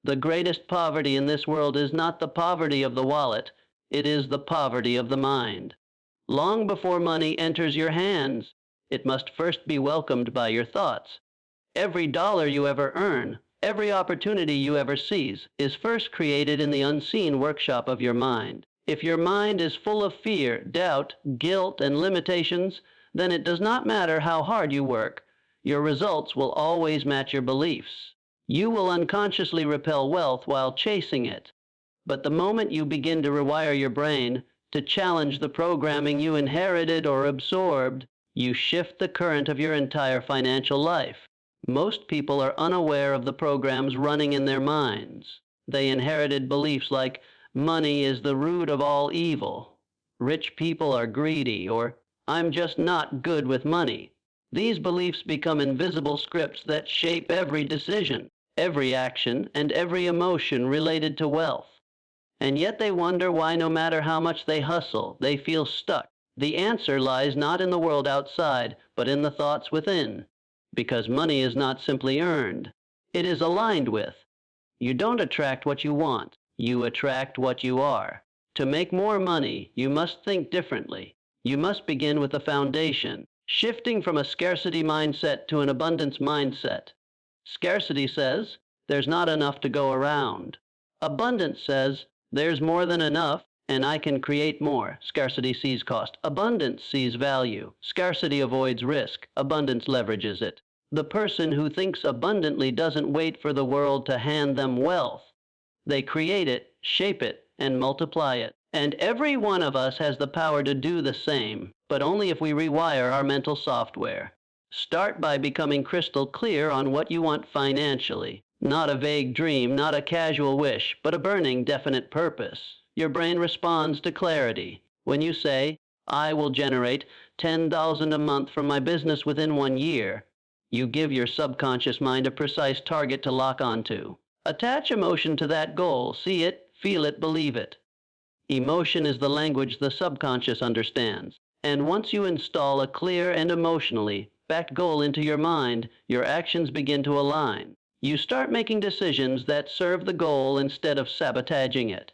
The greatest poverty in this world is not the poverty of the wallet, it is the poverty of the mind. Long before money enters your hands, it must first be welcomed by your thoughts. Every dollar you ever earn, every opportunity you ever seize, is first created in the unseen workshop of your mind. If your mind is full of fear, doubt, guilt, and limitations, then it does not matter how hard you work. Your results will always match your beliefs. You will unconsciously repel wealth while chasing it. But the moment you begin to rewire your brain, to challenge the programming you inherited or absorbed, you shift the current of your entire financial life. Most people are unaware of the programs running in their minds. They inherited beliefs like, money is the root of all evil, rich people are greedy, or I'm just not good with money. These beliefs become invisible scripts that shape every decision, every action, and every emotion related to wealth. And yet they wonder why no matter how much they hustle, they feel stuck. The answer lies not in the world outside, but in the thoughts within. Because money is not simply earned, it is aligned with. You don't attract what you want, you attract what you are. To make more money, you must think differently. You must begin with the foundation, shifting from a scarcity mindset to an abundance mindset. Scarcity says, there's not enough to go around. Abundance says, there's more than enough, and I can create more. Scarcity sees cost. Abundance sees value. Scarcity avoids risk. Abundance leverages it. The person who thinks abundantly doesn't wait for the world to hand them wealth. They create it, shape it, and multiply it. And every one of us has the power to do the same, but only if we rewire our mental software. Start by becoming crystal clear on what you want financially. Not a vague dream, not a casual wish, but a burning, definite purpose. Your brain responds to clarity. When you say, I will generate $10,000 a month from my business within 1 year, you give your subconscious mind a precise target to lock onto. Attach emotion to that goal. See it, feel it, believe it. Emotion is the language the subconscious understands. And once you install a clear and emotionally backed goal into your mind, your actions begin to align. You start making decisions that serve the goal instead of sabotaging it.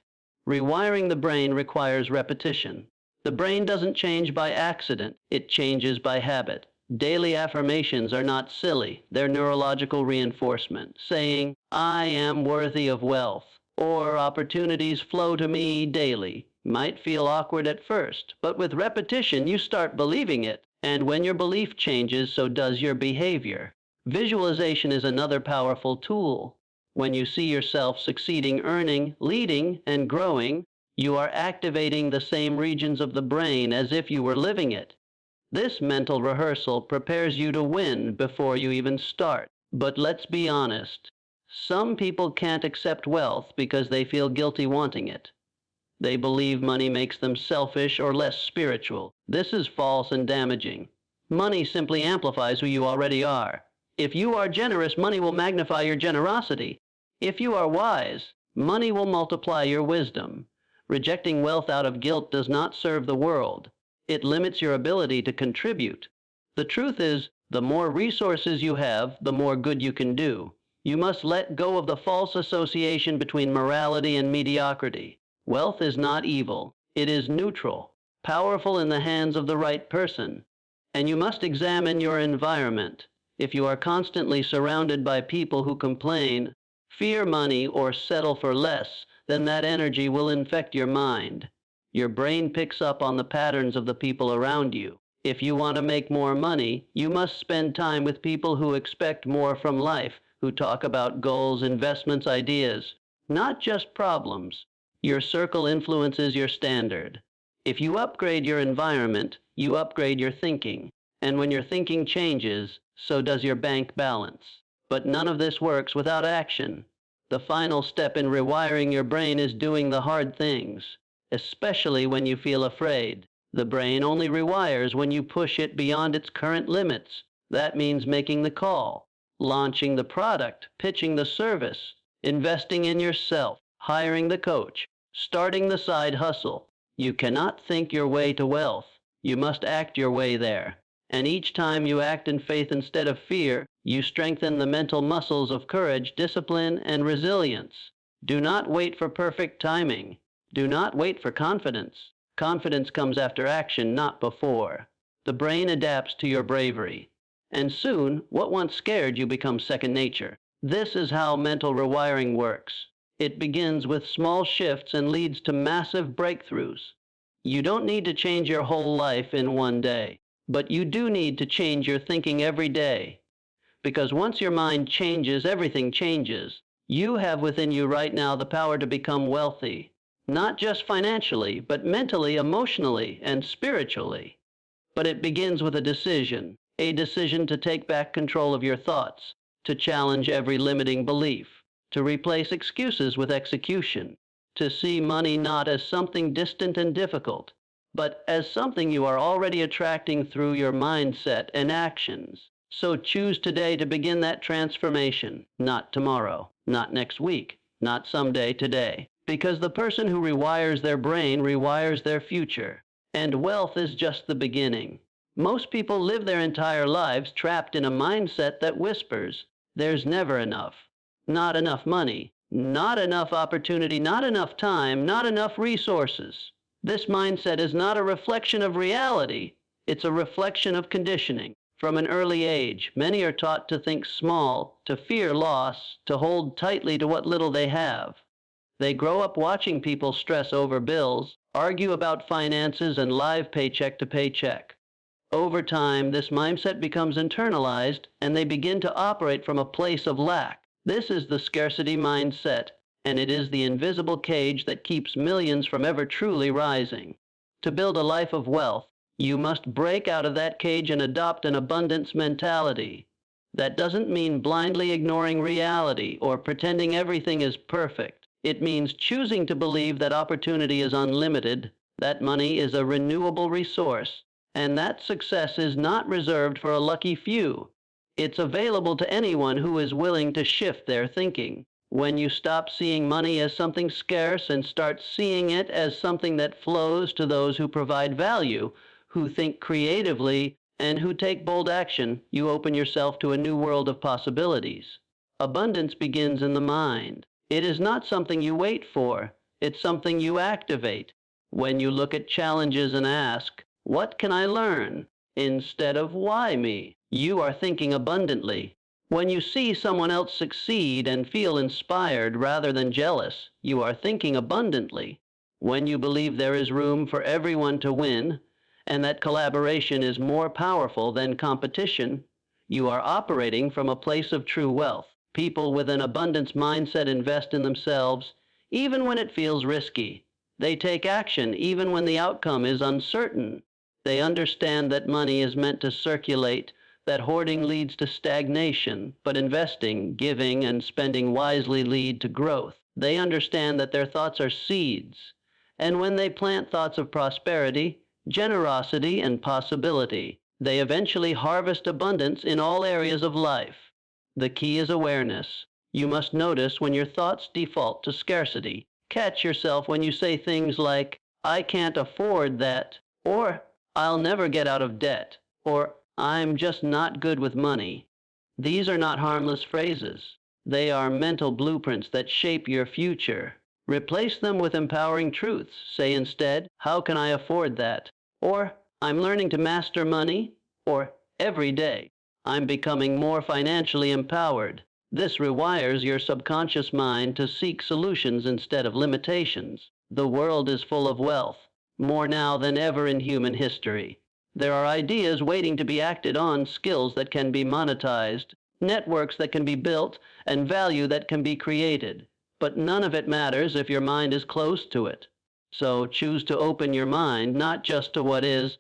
Rewiring the brain requires repetition. The brain doesn't change by accident, it changes by habit. Daily affirmations are not silly, they're neurological reinforcement, saying, I am worthy of wealth, or opportunities flow to me daily. Might feel awkward at first, but with repetition you start believing it, and when your belief changes, so does your behavior. Visualization is another powerful tool. When you see yourself succeeding, earning, leading, and growing, you are activating the same regions of the brain as if you were living it. This mental rehearsal prepares you to win before you even start. But let's be honest, some people can't accept wealth because they feel guilty wanting it. They believe money makes them selfish or less spiritual. This is false and damaging. Money simply amplifies who you already are. If you are generous, money will magnify your generosity. If you are wise, money will multiply your wisdom. Rejecting wealth out of guilt does not serve the world. It limits your ability to contribute. The truth is, the more resources you have, the more good you can do. You must let go of the false association between morality and mediocrity. Wealth is not evil. It is neutral, powerful in the hands of the right person. And you must examine your environment. If you are constantly surrounded by people who complain, fear money, or settle for less, then that energy will infect your mind. Your brain picks up on the patterns of the people around you. If you want to make more money, you must spend time with people who expect more from life, who talk about goals, investments, ideas, not just problems. Your circle influences your standard. If you upgrade your environment, you upgrade your thinking. And when your thinking changes, so does your bank balance. But none of this works without action. The final step in rewiring your brain is doing the hard things, especially when you feel afraid. The brain only rewires when you push it beyond its current limits. That means making the call, launching the product, pitching the service, investing in yourself, hiring the coach, starting the side hustle. You cannot think your way to wealth. You must act your way there. And each time you act in faith instead of fear, You strengthen the mental muscles of courage, discipline, and resilience. Do not wait for perfect timing. Do not wait for confidence. Confidence comes after action, not before. The brain adapts to your bravery. And soon, what once scared you becomes second nature. This is how mental rewiring works. It begins with small shifts and leads to massive breakthroughs. You don't need to change your whole life in one day, but you do need to change your thinking every day. Because once your mind changes, everything changes. You have within you right now the power to become wealthy, not just financially, but mentally, emotionally, and spiritually. But it begins with a decision to take back control of your thoughts, to challenge every limiting belief, to replace excuses with execution, to see money not as something distant and difficult, but as something you are already attracting through your mindset and actions. So choose today to begin that transformation, not tomorrow, not next week, not someday, today. Because the person who rewires their brain rewires their future. And wealth is just the beginning. Most people live their entire lives trapped in a mindset that whispers, there's never enough. Not enough money, not enough opportunity, not enough time, not enough resources. This mindset is not a reflection of reality, it's a reflection of conditioning. From an early age, many are taught to think small, to fear loss, to hold tightly to what little they have. They grow up watching people stress over bills, argue about finances, and live paycheck to paycheck. Over time, this mindset becomes internalized, and they begin to operate from a place of lack. This is the scarcity mindset, and it is the invisible cage that keeps millions from ever truly rising. To build a life of wealth, you must break out of that cage and adopt an abundance mentality. That doesn't mean blindly ignoring reality or pretending everything is perfect. It means choosing to believe that opportunity is unlimited, that money is a renewable resource, and that success is not reserved for a lucky few. It's available to anyone who is willing to shift their thinking. When you stop seeing money as something scarce and start seeing it as something that flows to those who provide value, who think creatively, and who take bold action, you open yourself to a new world of possibilities. Abundance begins in the mind. It is not something you wait for, it's something you activate. When you look at challenges and ask, what can I learn? Instead of why me, you are thinking abundantly. When you see someone else succeed and feel inspired rather than jealous, you are thinking abundantly. When you believe there is room for everyone to win, and that collaboration is more powerful than competition, you are operating from a place of true wealth. People with an abundance mindset invest in themselves, even when it feels risky. They take action even when the outcome is uncertain. They understand that money is meant to circulate, that hoarding leads to stagnation, but investing, giving, and spending wisely lead to growth. They understand that their thoughts are seeds, and when they plant thoughts of prosperity, generosity, and possibility, they eventually harvest abundance in all areas of life. The key is awareness. You must notice when your thoughts default to scarcity. Catch yourself when you say things like, I can't afford that, or I'll never get out of debt, or I'm just not good with money. These are not harmless phrases. They are mental blueprints that shape your future. Replace them with empowering truths. Say instead, how can I afford that? Or, I'm learning to master money. Or, every day, I'm becoming more financially empowered. This rewires your subconscious mind to seek solutions instead of limitations. The world is full of wealth, more now than ever in human history. There are ideas waiting to be acted on, skills that can be monetized, networks that can be built, and value that can be created. But none of it matters if your mind is closed to it. So choose to open your mind not just to what is,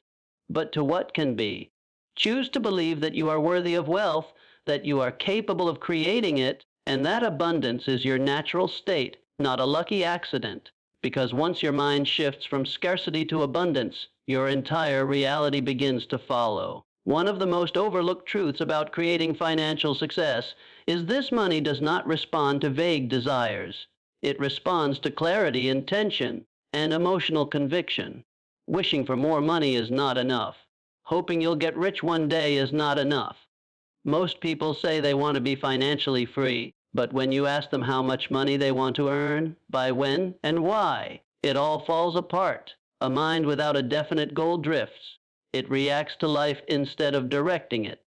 but to what can be. Choose to believe that you are worthy of wealth, that you are capable of creating it, and that abundance is your natural state, not a lucky accident. Because once your mind shifts from scarcity to abundance, your entire reality begins to follow. One of the most overlooked truths about creating financial success is this: money does not respond to vague desires. It responds to clarity, intention, and emotional conviction. Wishing for more money is not enough. Hoping you'll get rich one day is not enough. Most people say they want to be financially free, but when you ask them how much money they want to earn, by when, and why, it all falls apart. A mind without a definite goal drifts. It reacts to life instead of directing it.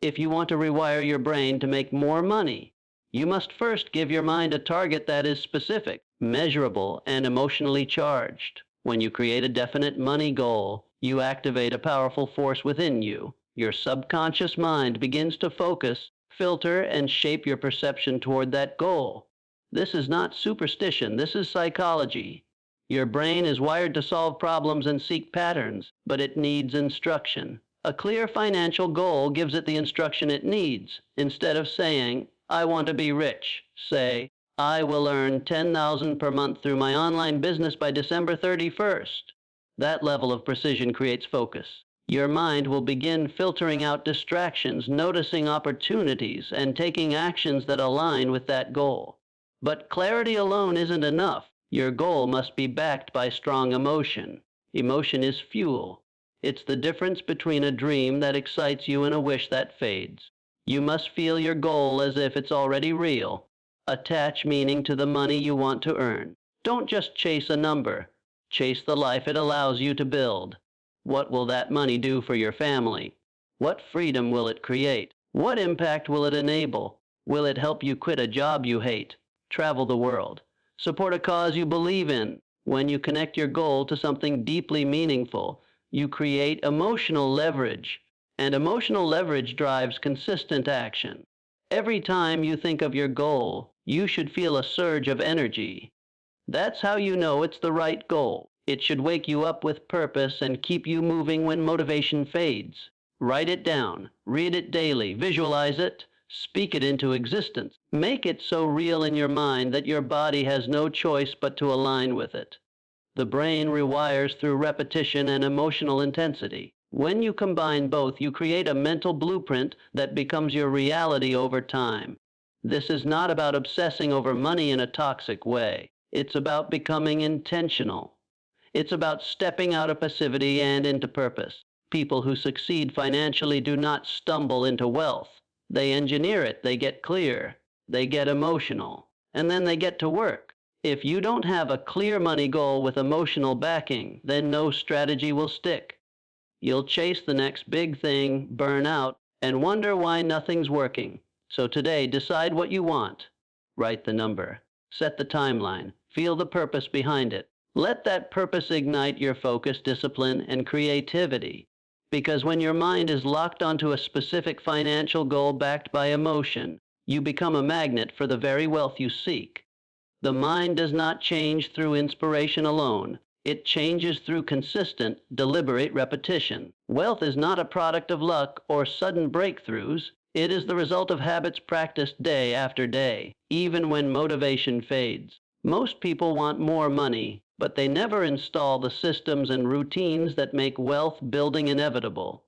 If you want to rewire your brain to make more money, you must first give your mind a target that is specific, measurable, and emotionally charged. When you create a definite money goal, you activate a powerful force within you. Your subconscious mind begins to focus, filter, and shape your perception toward that goal. This is not superstition, this is psychology. Your brain is wired to solve problems and seek patterns, but it needs instruction. A clear financial goal gives it the instruction it needs. Instead of saying, I want to be rich, say, I will earn $10,000 per month through my online business by December 31st. That level of precision creates focus. Your mind will begin filtering out distractions, noticing opportunities, and taking actions that align with that goal. But clarity alone isn't enough. Your goal must be backed by strong emotion. Emotion is fuel. It's the difference between a dream that excites you and a wish that fades. You must feel your goal as if it's already real. Attach meaning to the money you want to earn. Don't just chase a number. Chase the life it allows you to build. What will that money do for your family? What freedom will it create? What impact will it enable? Will it help you quit a job you hate, travel the world, support a cause you believe in? When you connect your goal to something deeply meaningful, you create emotional leverage, and emotional leverage drives consistent action. Every time you think of your goal, you should feel a surge of energy. That's how you know it's the right goal. It should wake you up with purpose and keep you moving when motivation fades. Write it down, read it daily, visualize it, speak it into existence. Make it so real in your mind that your body has no choice but to align with it. The brain rewires through repetition and emotional intensity. When you combine both, you create a mental blueprint that becomes your reality over time. This is not about obsessing over money in a toxic way. It's about becoming intentional. It's about stepping out of passivity and into purpose. People who succeed financially do not stumble into wealth. They engineer it, they get clear, they get emotional, and then they get to work. If you don't have a clear money goal with emotional backing, then no strategy will stick. You'll chase the next big thing, burn out, and wonder why nothing's working. So today, decide what you want. Write the number. Set the timeline. Feel the purpose behind it. Let that purpose ignite your focus, discipline, and creativity. Because when your mind is locked onto a specific financial goal backed by emotion, you become a magnet for the very wealth you seek. The mind does not change through inspiration alone. It changes through consistent, deliberate repetition. Wealth is not a product of luck or sudden breakthroughs. It is the result of habits practiced day after day, even when motivation fades. Most people want more money, but they never install the systems and routines that make wealth building inevitable.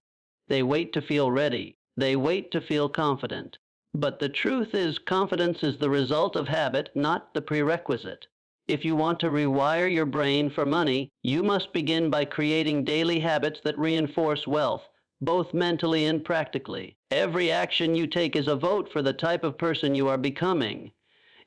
They wait to feel ready. They wait to feel confident. But the truth is, confidence is the result of habit, not the prerequisite. If you want to rewire your brain for money, you must begin by creating daily habits that reinforce wealth, both mentally and practically. Every action you take is a vote for the type of person you are becoming.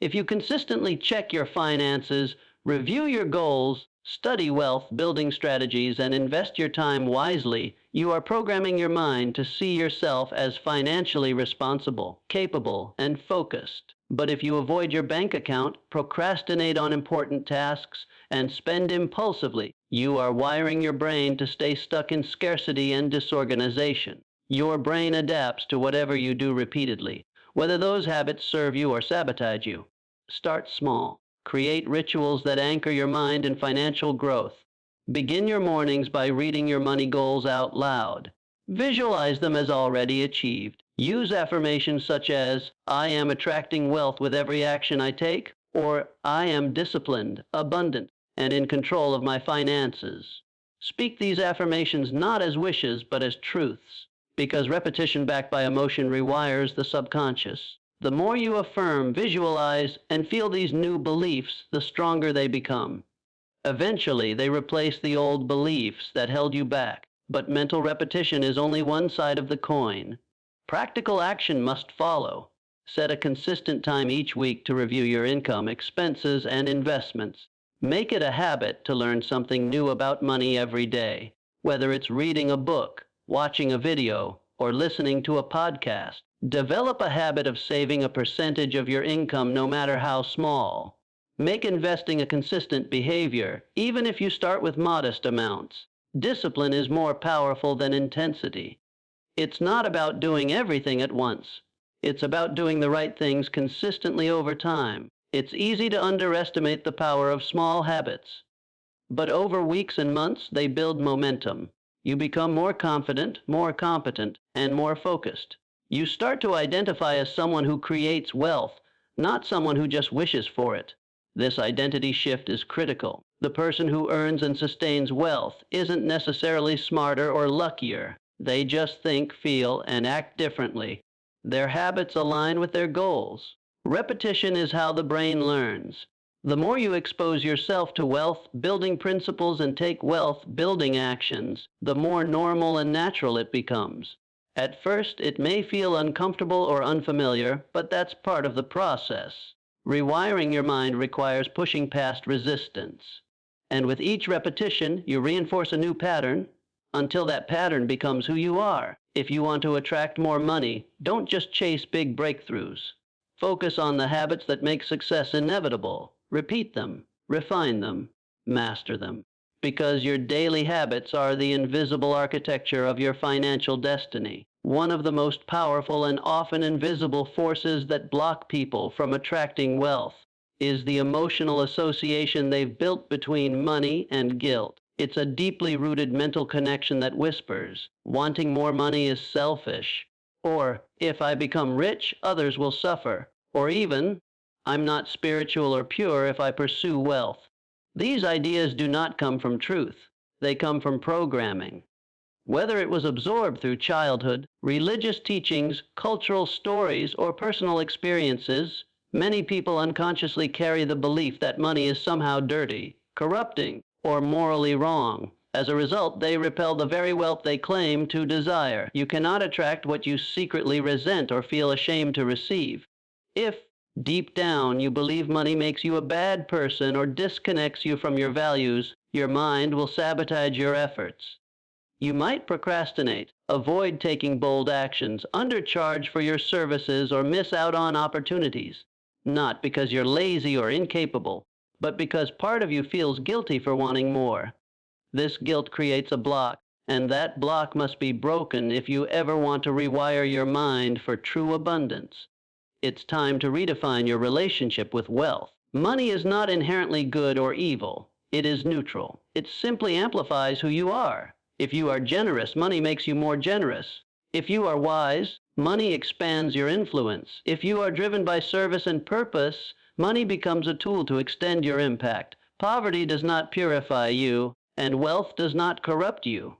If you consistently check your finances, review your goals, study wealth building strategies, and invest your time wisely, you are programming your mind to see yourself as financially responsible, capable, and focused. But if you avoid your bank account, procrastinate on important tasks, and spend impulsively, you are wiring your brain to stay stuck in scarcity and disorganization. Your brain adapts to whatever you do repeatedly, whether those habits serve you or sabotage you. Start small. Create rituals that anchor your mind in financial growth. Begin your mornings by reading your money goals out loud. Visualize them as already achieved. Use affirmations such as, I am attracting wealth with every action I take, or I am disciplined, abundant, and in control of my finances. Speak these affirmations not as wishes, but as truths, because repetition backed by emotion rewires the subconscious. The more you affirm, visualize, and feel these new beliefs, the stronger they become. Eventually, they replace the old beliefs that held you back, but mental repetition is only one side of the coin. Practical action must follow. Set a consistent time each week to review your income, expenses, and investments. Make it a habit to learn something new about money every day, whether it's reading a book, watching a video, or listening to a podcast. Develop a habit of saving a percentage of your income no matter how small. Make investing a consistent behavior, even if you start with modest amounts. Discipline is more powerful than intensity. It's not about doing everything at once. It's about doing the right things consistently over time. It's easy to underestimate the power of small habits. But over weeks and months, they build momentum. You become more confident, more competent, and more focused. You start to identify as someone who creates wealth, not someone who just wishes for it. This identity shift is critical. The person who earns and sustains wealth isn't necessarily smarter or luckier. They just think, feel, and act differently. Their habits align with their goals. Repetition is how the brain learns. The more you expose yourself to wealth-building principles and take wealth-building actions, the more normal and natural it becomes. At first, it may feel uncomfortable or unfamiliar, but that's part of the process. Rewiring your mind requires pushing past resistance. And with each repetition, you reinforce a new pattern until that pattern becomes who you are. If you want to attract more money, don't just chase big breakthroughs. Focus on the habits that make success inevitable. Repeat them, refine them, master them. Because your daily habits are the invisible architecture of your financial destiny. One of the most powerful and often invisible forces that block people from attracting wealth is the emotional association they've built between money and guilt. It's a deeply rooted mental connection that whispers, wanting more money is selfish, or if I become rich, others will suffer, or even, I'm not spiritual or pure if I pursue wealth. These ideas do not come from truth. They come from programming. Whether it was absorbed through childhood, religious teachings, cultural stories, or personal experiences, many people unconsciously carry the belief that money is somehow dirty, corrupting, or morally wrong. As a result, they repel the very wealth they claim to desire. You cannot attract what you secretly resent or feel ashamed to receive. If, deep down, you believe money makes you a bad person or disconnects you from your values, your mind will sabotage your efforts. You might procrastinate, avoid taking bold actions, undercharge for your services, or miss out on opportunities, not because you're lazy or incapable, but because part of you feels guilty for wanting more. This guilt creates a block, and that block must be broken if you ever want to rewire your mind for true abundance. It's time to redefine your relationship with wealth. Money is not inherently good or evil. It is neutral. It simply amplifies who you are. If you are generous, money makes you more generous. If you are wise, money expands your influence. If you are driven by service and purpose, money becomes a tool to extend your impact. Poverty does not purify you, and wealth does not corrupt you.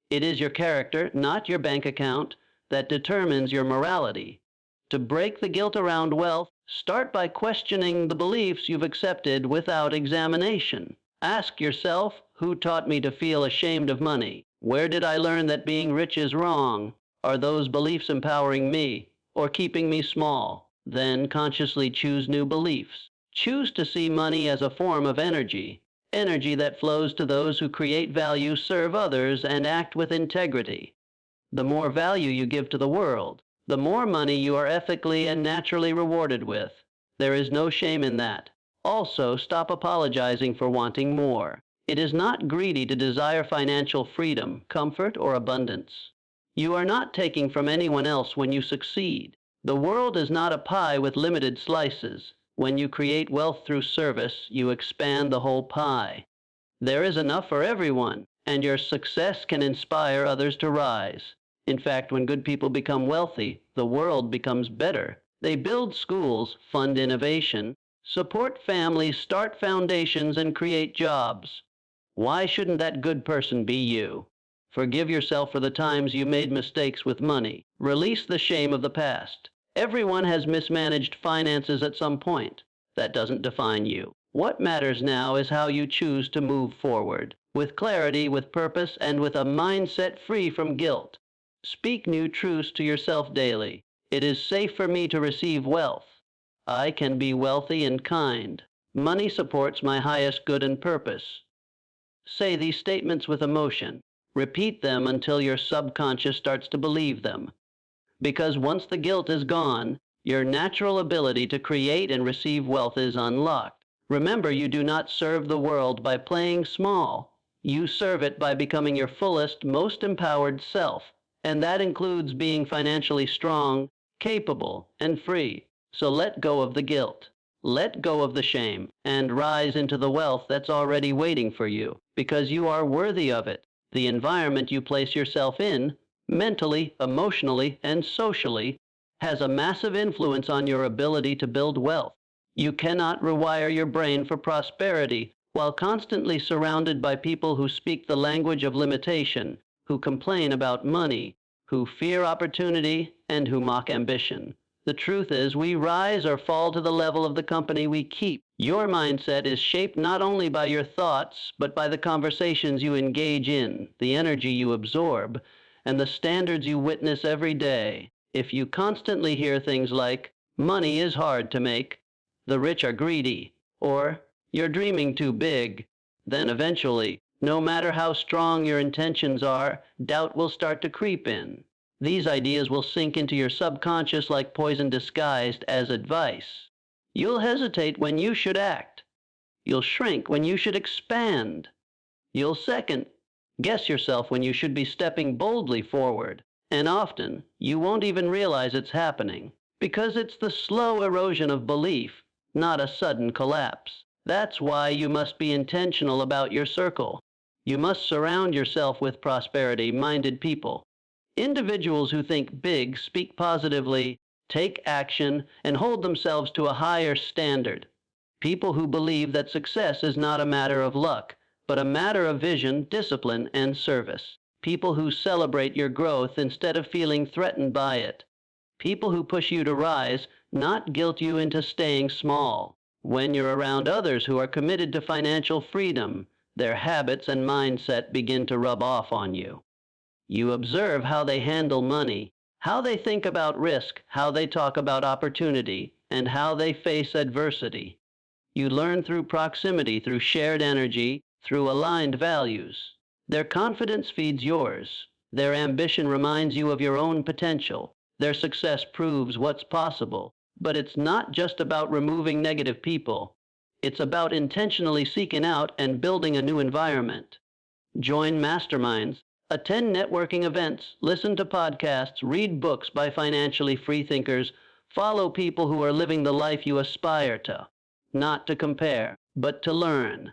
It is your character, not your bank account, that determines your morality. To break the guilt around wealth, start by questioning the beliefs you've accepted without examination. Ask yourself, who taught me to feel ashamed of money? Where did I learn that being rich is wrong? Are those beliefs empowering me or keeping me small? Then consciously choose new beliefs. Choose to see money as a form of energy, energy that flows to those who create value, serve others, and act with integrity. The more value you give to the world, the more money you are ethically and naturally rewarded with. There is no shame in that. Also, stop apologizing for wanting more. It is not greedy to desire financial freedom, comfort, or abundance. You are not taking from anyone else when you succeed. The world is not a pie with limited slices. When you create wealth through service, you expand the whole pie. There is enough for everyone, and your success can inspire others to rise. In fact, when good people become wealthy, the world becomes better. They build schools, fund innovation, support families, start foundations, and create jobs. Why shouldn't that good person be you? Forgive yourself for the times you made mistakes with money. Release the shame of the past. Everyone has mismanaged finances at some point. That doesn't define you. What matters now is how you choose to move forward, with clarity, with purpose, and with a mindset free from guilt. Speak new truths to yourself daily. It is safe for me to receive wealth. I can be wealthy and kind. Money supports my highest good and purpose. Say these statements with emotion. Repeat them until your subconscious starts to believe them. Because once the guilt is gone, your natural ability to create and receive wealth is unlocked. Remember, you do not serve the world by playing small. You serve it by becoming your fullest, most empowered self. And that includes being financially strong, capable, and free. So let go of the guilt. Let go of the shame and rise into the wealth that's already waiting for you, because you are worthy of it. The environment you place yourself in, mentally, emotionally, and socially, has a massive influence on your ability to build wealth. You cannot rewire your brain for prosperity while constantly surrounded by people who speak the language of limitation, who complain about money, who fear opportunity, and who mock ambition. The truth is, we rise or fall to the level of the company we keep. Your mindset is shaped not only by your thoughts, but by the conversations you engage in, the energy you absorb, and the standards you witness every day. If you constantly hear things like, money is hard to make, the rich are greedy, or you're dreaming too big, then eventually, no matter how strong your intentions are, doubt will start to creep in. These ideas will sink into your subconscious like poison disguised as advice. You'll hesitate when you should act. You'll shrink when you should expand. You'll second guess yourself when you should be stepping boldly forward. And often, you won't even realize it's happening, because it's the slow erosion of belief, not a sudden collapse. That's why you must be intentional about your circle. You must surround yourself with prosperity-minded people. Individuals who think big, speak positively, take action, and hold themselves to a higher standard. People who believe that success is not a matter of luck, but a matter of vision, discipline, and service. People who celebrate your growth instead of feeling threatened by it. People who push you to rise, not guilt you into staying small. When you're around others who are committed to financial freedom, their habits and mindset begin to rub off on you. You observe how they handle money, how they think about risk, how they talk about opportunity, and how they face adversity. You learn through proximity, through shared energy, through aligned values. Their confidence feeds yours. Their ambition reminds you of your own potential. Their success proves what's possible. But it's not just about removing negative people. It's about intentionally seeking out and building a new environment. Join masterminds. Attend networking events, listen to podcasts, read books by financially free thinkers, follow people who are living the life you aspire to, not to compare, but to learn.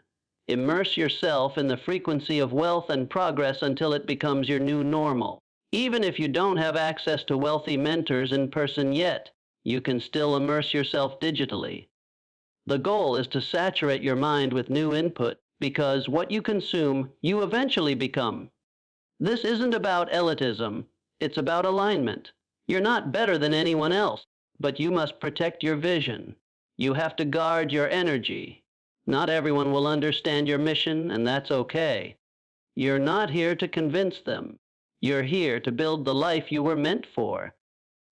Immerse yourself in the frequency of wealth and progress until it becomes your new normal. Even if you don't have access to wealthy mentors in person yet, you can still immerse yourself digitally. The goal is to saturate your mind with new input, because what you consume, you eventually become. This isn't about elitism, it's about alignment. You're not better than anyone else, but you must protect your vision. You have to guard your energy. Not everyone will understand your mission, and that's okay. You're not here to convince them. You're here to build the life you were meant for.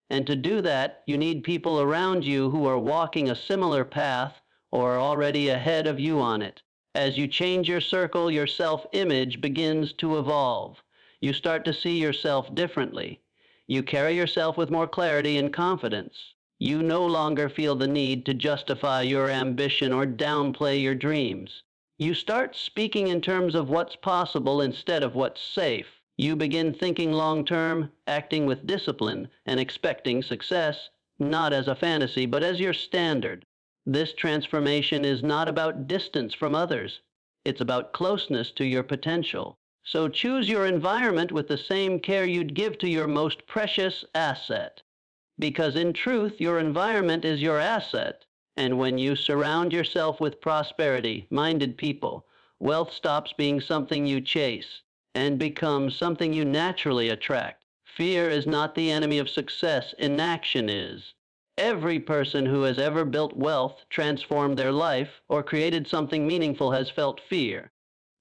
And to do that, you need people around you who are walking a similar path or are already ahead of you on it. As you change your circle, your self-image begins to evolve. You start to see yourself differently. You carry yourself with more clarity and confidence. You no longer feel the need to justify your ambition or downplay your dreams. You start speaking in terms of what's possible instead of what's safe. You begin thinking long-term, acting with discipline, and expecting success, not as a fantasy, but as your standard. This transformation is not about distance from others. It's about closeness to your potential. So choose your environment with the same care you'd give to your most precious asset. Because in truth, your environment is your asset. And when you surround yourself with prosperity-minded people, wealth stops being something you chase and becomes something you naturally attract. Fear is not the enemy of success, inaction is. Every person who has ever built wealth, transformed their life, or created something meaningful has felt fear.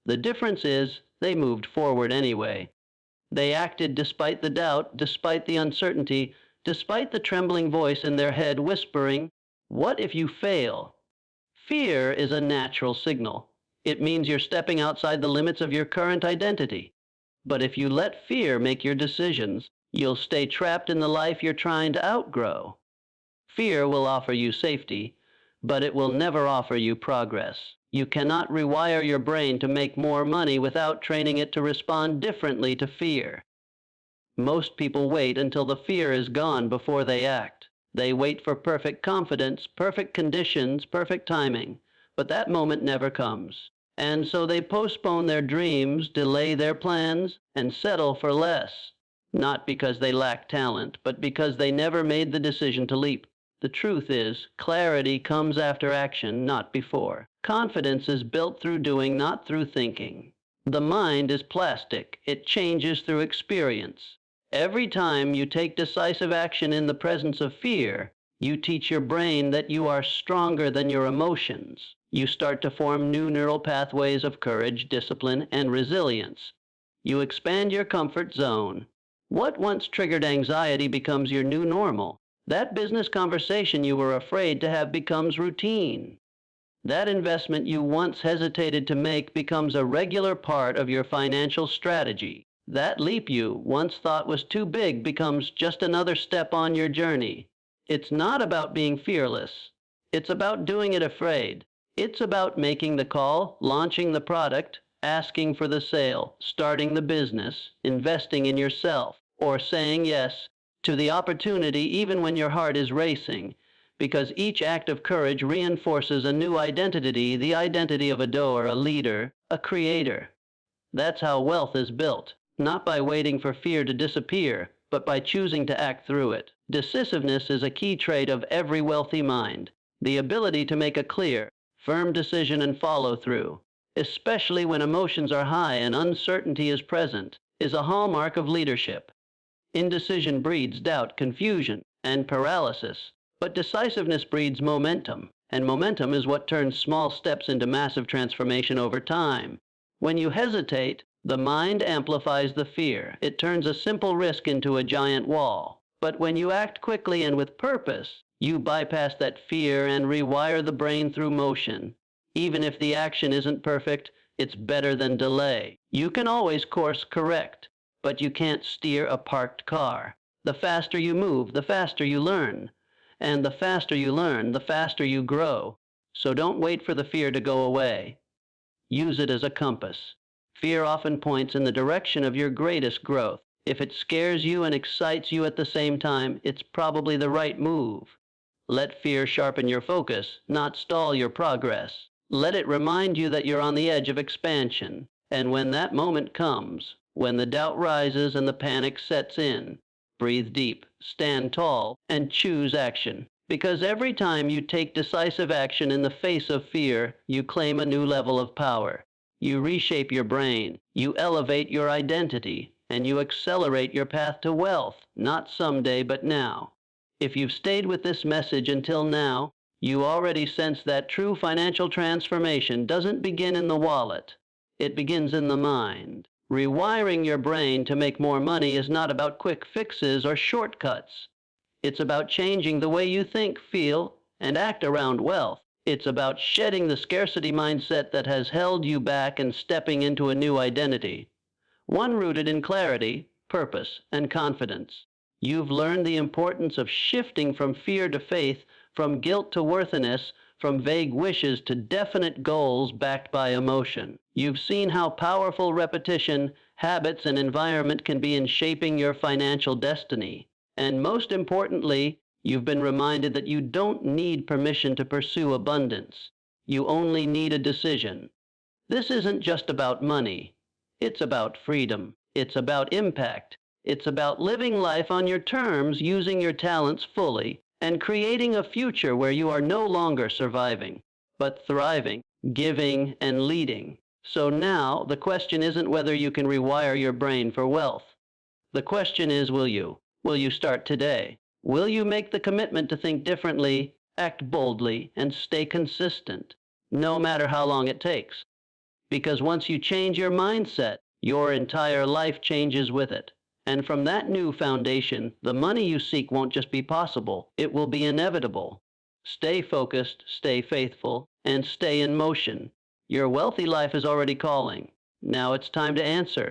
The difference is, they moved forward anyway. They acted despite the doubt, despite the uncertainty, despite the trembling voice in their head whispering, "What if you fail?" Fear is a natural signal. It means you're stepping outside the limits of your current identity. But if you let fear make your decisions, you'll stay trapped in the life you're trying to outgrow. Fear will offer you safety, but it will never offer you progress. You cannot rewire your brain to make more money without training it to respond differently to fear. Most people wait until the fear is gone before they act. They wait for perfect confidence, perfect conditions, perfect timing, but that moment never comes. And so they postpone their dreams, delay their plans, and settle for less. Not because they lack talent, but because they never made the decision to leap. The truth is, clarity comes after action, not before. Confidence is built through doing, not through thinking. The mind is plastic. It changes through experience. Every time you take decisive action in the presence of fear, you teach your brain that you are stronger than your emotions. You start to form new neural pathways of courage, discipline, and resilience. You expand your comfort zone. What once triggered anxiety becomes your new normal. That business conversation you were afraid to have becomes routine. That investment you once hesitated to make becomes a regular part of your financial strategy. That leap you once thought was too big becomes just another step on your journey. It's not about being fearless. It's about doing it afraid. It's about making the call, launching the product, asking for the sale, starting the business, investing in yourself, or saying yes to the opportunity even when your heart is racing, because each act of courage reinforces a new identity, the identity of a doer, a leader, a creator. That's how wealth is built, not by waiting for fear to disappear, but by choosing to act through it. Decisiveness is a key trait of every wealthy mind, the ability to make a clear, firm decision and follow through, especially when emotions are high and uncertainty is present, is a hallmark of leadership. Indecision breeds doubt, confusion, and paralysis, but decisiveness breeds momentum, and momentum is what turns small steps into massive transformation over time. When you hesitate, the mind amplifies the fear. It turns a simple risk into a giant wall. But when you act quickly and with purpose, you bypass that fear and rewire the brain through motion. Even if the action isn't perfect, it's better than delay. You can always course correct, but you can't steer a parked car. The faster you move, the faster you learn. And the faster you learn, the faster you grow. So don't wait for the fear to go away. Use it as a compass. Fear often points in the direction of your greatest growth. If it scares you and excites you at the same time, it's probably the right move. Let fear sharpen your focus, not stall your progress. Let it remind you that you're on the edge of expansion. And when that moment comes, when the doubt rises and the panic sets in, breathe deep, stand tall, and choose action. Because every time you take decisive action in the face of fear, you claim a new level of power. You reshape your brain, you elevate your identity, and you accelerate your path to wealth, not someday, but now. If you've stayed with this message until now, you already sense that true financial transformation doesn't begin in the wallet. It begins in the mind. Rewiring your brain to make more money is not about quick fixes or shortcuts. It's about changing the way you think, feel, and act around wealth. It's about shedding the scarcity mindset that has held you back and stepping into a new identity. One rooted in clarity, purpose, and confidence. You've learned the importance of shifting from fear to faith, from guilt to worthiness, from vague wishes to definite goals backed by emotion. You've seen how powerful repetition, habits, and environment can be in shaping your financial destiny. And most importantly, you've been reminded that you don't need permission to pursue abundance. You only need a decision. This isn't just about money. It's about freedom. It's about impact. It's about living life on your terms, using your talents fully, and creating a future where you are no longer surviving, but thriving, giving, and leading. So now, the question isn't whether you can rewire your brain for wealth. The question is, will you? Will you start today? Will you make the commitment to think differently, act boldly, and stay consistent, no matter how long it takes? Because once you change your mindset, Your entire life changes with it. And from that new foundation, the money you seek won't just be possible, it will be inevitable. Stay focused, stay faithful, and stay in motion. Your wealthy life is already calling. Now it's time to answer.